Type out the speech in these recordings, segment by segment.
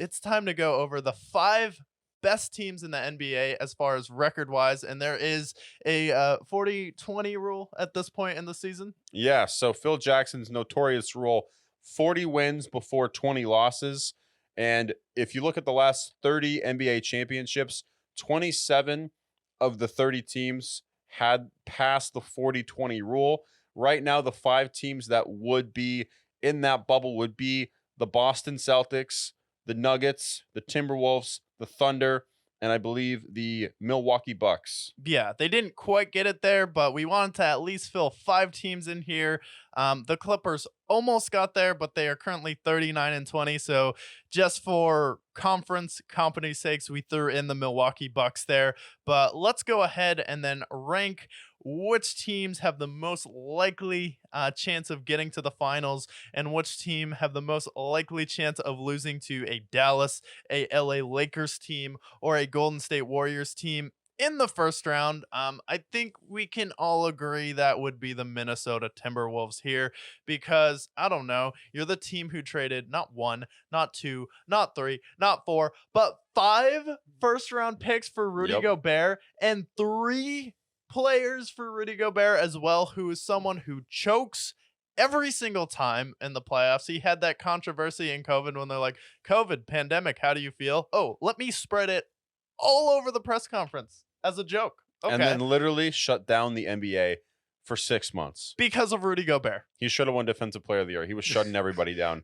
it's time to go over the 5 best teams in the NBA as far as record-wise, and there is a 40-20 rule at this point in the season. Yeah, so Phil Jackson's notorious rule, 40 wins before 20 losses. And if you look at the last 30 NBA championships, 27 of the 30 teams had passed the 40-20 rule. Right now, the 5 teams that would be in that bubble would be the Boston Celtics, the Nuggets, the Timberwolves, the Thunder, and I believe the Milwaukee Bucks. Yeah, they didn't quite get it there, but we wanted to at least fill 5 teams in here. The Clippers almost got there, but they are currently 39-20. So just for conference company sakes, we threw in the Milwaukee Bucks there. But let's go ahead and then rank which teams have the most likely chance of getting to the finals and which team have the most likely chance of losing to a Dallas, a LA Lakers team, or a Golden State Warriors team in the first round. I think we can all agree that would be the Minnesota Timberwolves here because, I don't know, you're the team who traded not 1, not 2, not 3, not 4, but 5 first-round picks for Rudy Gobert and 3 players for Rudy Gobert as well, who is someone who chokes every single time in the playoffs. He had that controversy in COVID when they're like, COVID, pandemic, how do you feel? Oh, let me spread it all over the press conference as a joke. Okay. And then literally shut down the NBA for 6 months. Because of Rudy Gobert. He should have won Defensive Player of the Year. He was shutting everybody down.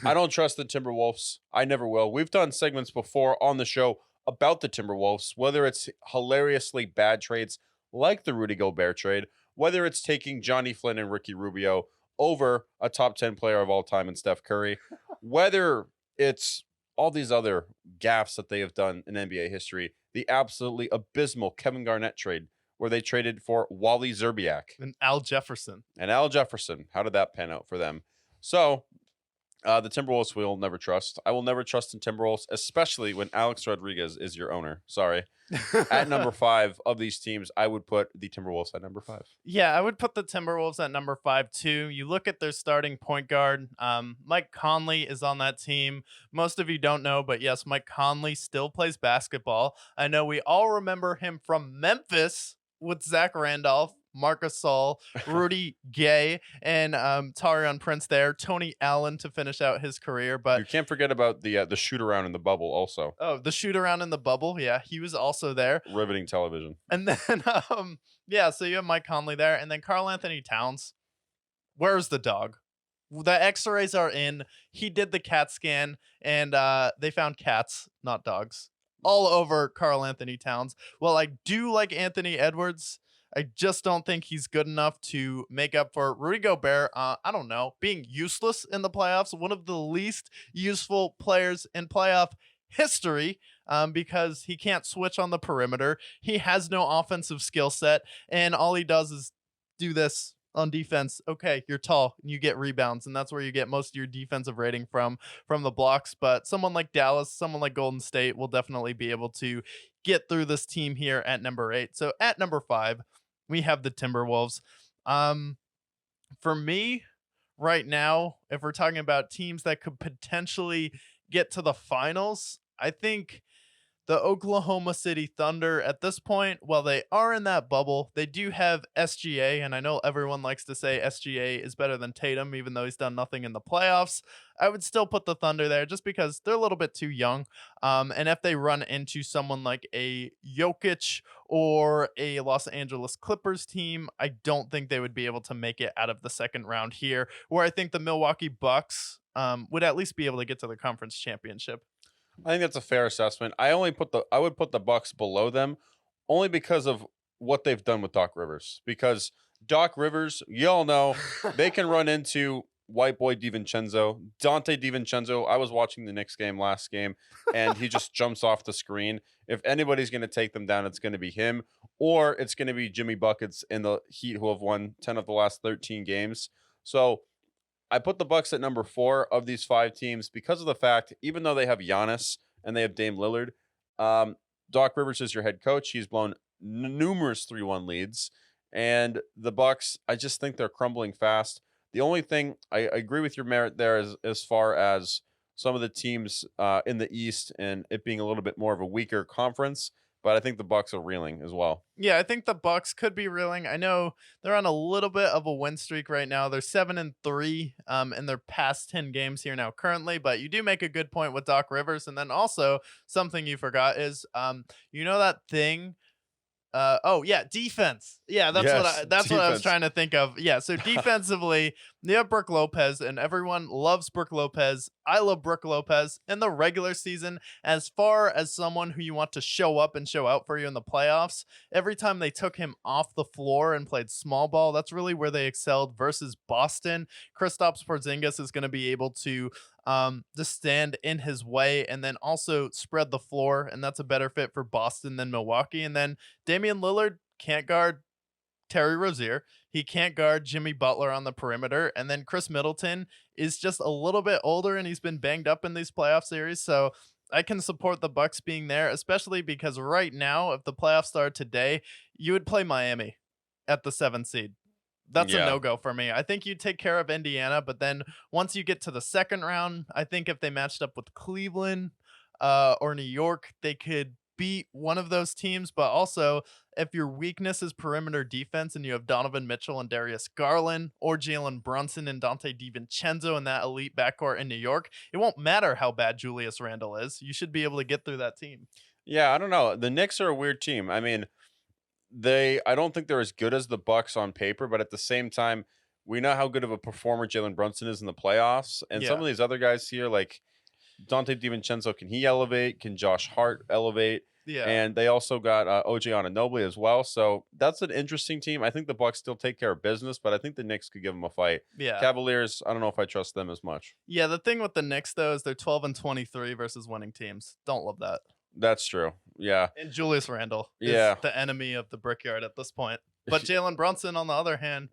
I don't trust the Timberwolves. I never will. We've done segments before on the show about the Timberwolves, whether it's hilariously bad trades like the Rudy Gobert trade, whether it's taking Johnny Flynn and Ricky Rubio over a top 10 player of all time in Steph Curry, whether it's all these other gaffes that they have done in NBA history, the absolutely abysmal Kevin Garnett trade where they traded for Wally Zerbiak. And Al Jefferson. How did that pan out for them? So the Timberwolves we'll never trust. I will never trust in Timberwolves, especially when Alex Rodriguez is your owner. Sorry. At number 5 of these teams, I would put the Timberwolves at number 5. Yeah, I would put the Timberwolves at number 5 too. You look at their starting point guard. Mike Conley is on that team. Most of you don't know, but yes, Mike Conley still plays basketball. I know we all remember him from Memphis with Zach Randolph, Marcus Gasol, Rudy Gay, and Taurean Prince there. Tony Allen to finish out his career. But you can't forget about the shoot around in the bubble also. Oh, the shoot around in the bubble. Yeah, he was also there. Riveting television. And then, yeah, so you have Mike Conley there. And then Karl Anthony Towns. Where's the dog? The x-rays are in. He did the CAT scan, and they found cats, not dogs, all over Karl Anthony Towns. Well, I do like Anthony Edwards. I just don't think he's good enough to make up for Rudy Gobert. I don't know, being useless in the playoffs, one of the least useful players in playoff history, because he can't switch on the perimeter. He has no offensive skill set, and all he does is do this on defense. Okay, you're tall and you get rebounds, and that's where you get most of your defensive rating from the blocks. But someone like Dallas, someone like Golden State will definitely be able to get through this team here at number 8. So at number 5, we have the Timberwolves. For me, right now, if we're talking about teams that could potentially get to the finals, I think the Oklahoma City Thunder at this point, while they are in that bubble, they do have SGA, and I know everyone likes to say SGA is better than Tatum, even though he's done nothing in the playoffs. I would still put the Thunder there just because they're a little bit too young. And if they run into someone like a Jokic or a Los Angeles Clippers team, I don't think they would be able to make it out of the second round here, where I think the Milwaukee Bucks would at least be able to get to the conference championship. I think that's a fair assessment. I would put the Bucks below them only because of what they've done with Doc Rivers. Because Doc Rivers, you all know, they can run into white boy DiVincenzo, Dante DiVincenzo. I was watching the Knicks game last game, and he just jumps off the screen. If anybody's going to take them down, it's going to be him, or it's going to be Jimmy Buckets in the Heat, who have won 10 of the last 13 games. So I put the Bucks at number 4 of these 5 teams because of the fact, even though they have Giannis and they have Dame Lillard, Doc Rivers is your head coach. He's blown numerous 3-1 leads, and the Bucks, I just think they're crumbling fast. The only thing I agree with your merit there is as far as some of the teams in the East and it being a little bit more of a weaker conference. But I think the Bucks are reeling as well. Yeah, I think the Bucks could be reeling. I know they're on a little bit of a win streak right now. They're 7-3 in their past 10 games here now currently, but you do make a good point with Doc Rivers. And then also something you forgot is you know that thing. Oh yeah, defense. Yeah, Yes, that's what I was defense. trying to think of. Yeah, so defensively, you have Brooke Lopez, and everyone loves Brooke Lopez. I love Brooke Lopez in the regular season. As far as someone who you want to show up and show out for you in the playoffs, every time they took him off the floor and played small ball, that's really where they excelled versus Boston. Kristaps Porzingis is going to be able to just stand in his way and then also spread the floor, and that's a better fit for Boston than Milwaukee. And then Damian Lillard can't guard Terry Rozier. He can't guard Jimmy Butler on the perimeter. And then Chris Middleton is just a little bit older and he's been banged up in these playoff series. So I can support the Bucks being there, especially because right now, if the playoffs start today, you would play Miami at the 7th seed. That's a Yeah. no-go for me. I think you take care of Indiana, but then once you get to the second round, I think if they matched up with Cleveland or New York, they could beat one of those teams. But also, if your weakness is perimeter defense and you have Donovan Mitchell and Darius Garland or Jalen Brunson and Dante DiVincenzo in that elite backcourt in New York, it won't matter how bad Julius Randle is. You should be able to get through that team. Yeah, I don't know. The Knicks are a weird team. I mean, I don't think they're as good as the Bucks on paper, but at the same time, we know how good of a performer Jalen Brunson is in the playoffs. And some Yeah. of these other guys here, like Dante DiVincenzo, can he elevate? Can Josh Hart elevate? Yeah. And they also got OJ Anunoby as well. So that's an interesting team. I think the Bucks still take care of business, but I think the Knicks could give them a fight. Yeah. Cavaliers, I don't know if I trust them as much. Yeah, the thing with the Knicks though is they're 12-23 versus winning teams. Don't love that. That's true. Yeah. And Julius Randle Yeah. is the enemy of the Brickyard at this point. But Jalen Brunson, on the other hand,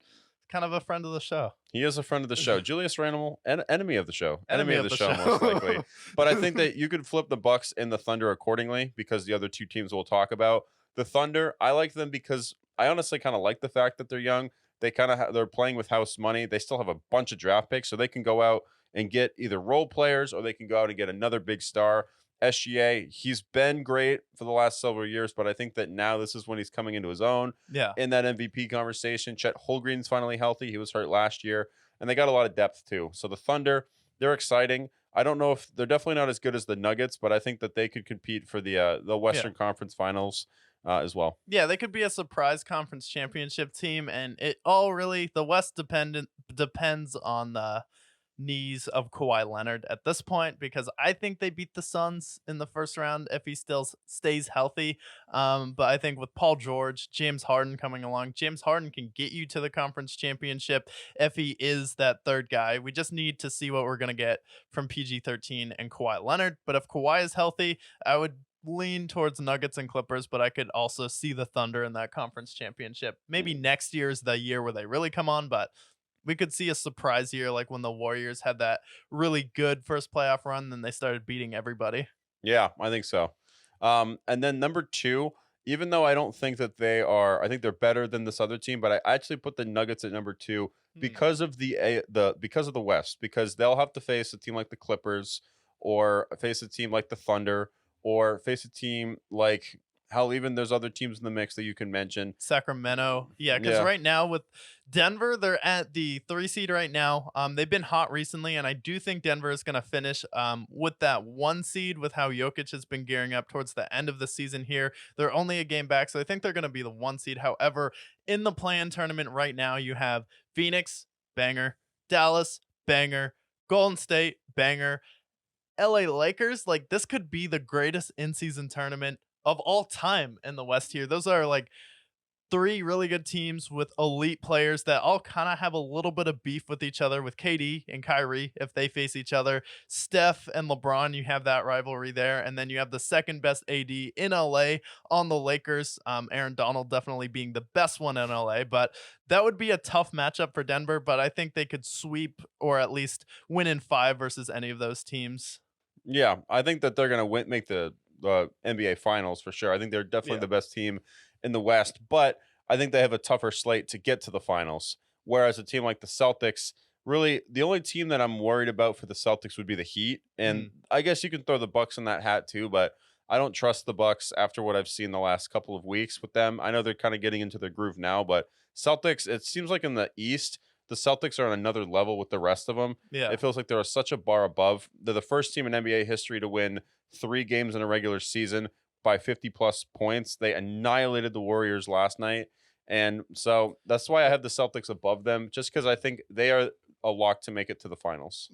kind of a friend of the show. He is a friend of the show. Julius Randle, enemy of the show. Enemy of the show, show. most likely. But I think that you could flip the Bucks and the Thunder accordingly because the other two teams we'll talk about. The Thunder, I like them because I honestly kind of like the fact that they're young. They kind of they're playing with house money. They still have a bunch of draft picks, so they can go out and get either role players or they can go out and get another big star. SGA, he's been great for the last several years, but I think that now this is when he's coming into his own Yeah. in that MVP conversation. Chet Holmgren's finally healthy. He was hurt last year, and they got a lot of depth too. So the Thunder, they're exciting. I don't know if they're definitely not as good as the Nuggets, but I think that they could compete for the Western Conference Finals as well. Yeah, they could be a surprise conference championship team, and it all really the West depends on the knees of Kawhi Leonard at this point because I think they beat the Suns in the first round if he still stays healthy. But I think with Paul George, James Harden coming along, James Harden can get you to the conference championship if he is that third guy. We just need to see what we're going to get from PG-13 and Kawhi Leonard. But if Kawhi is healthy, I would lean towards Nuggets and Clippers, but I could also see the Thunder in that conference championship. Maybe next year is the year where they really come on, but we could see a surprise year like when the Warriors had that really good first playoff run, then they started beating everybody. Yeah, I think so. And then number two, even though I don't think that I think they're better than this other team, but I actually put the Nuggets at number two because of because of the West, because they'll have to face a team like the Clippers or face a team like the Thunder or face a team like hell, even there's other teams in the mix that you can mention. Sacramento. Yeah, because Yeah. right now with Denver, they're at the 3 seed right now. They've been hot recently, and I do think Denver is going to finish with that 1 seed with how Jokic has been gearing up towards the end of the season here. They're only a game back, so I think they're going to be the 1 seed. However, in the play-in tournament right now, you have Phoenix, banger, Dallas, banger, Golden State, banger, LA Lakers. Like, this could be the greatest in-season tournament of all time in the West here. Those are like 3 really good teams with elite players that all kind of have a little bit of beef with each other with KD and Kyrie if they face each other. Steph and LeBron, you have that rivalry there. And then you have the second best AD in LA on the Lakers. Aaron Donald definitely being the best one in LA, but that would be a tough matchup for Denver, but I think they could sweep or at least win in 5 versus any of those teams. Yeah, I think that they're going to make the NBA Finals for sure. I think they're definitely Yeah. the best team in the West, but I think they have a tougher slate to get to the finals. Whereas a team like the Celtics really the only team that I'm worried about for the Celtics would be the Heat, and Mm. I guess you can throw the Bucks in that hat too, but I don't trust the Bucks after what I've seen the last couple of weeks with them. I know they're kind of getting into their groove now, but Celtics, it seems like in the East, the Celtics are on another level with the rest of them. Yeah. It feels like they're such a bar above. They're the first team in NBA history to win 3 games in a regular season by 50 plus points. They annihilated the Warriors last night. And so that's why I have the Celtics above them, just because I think they are a lock to make it to the finals.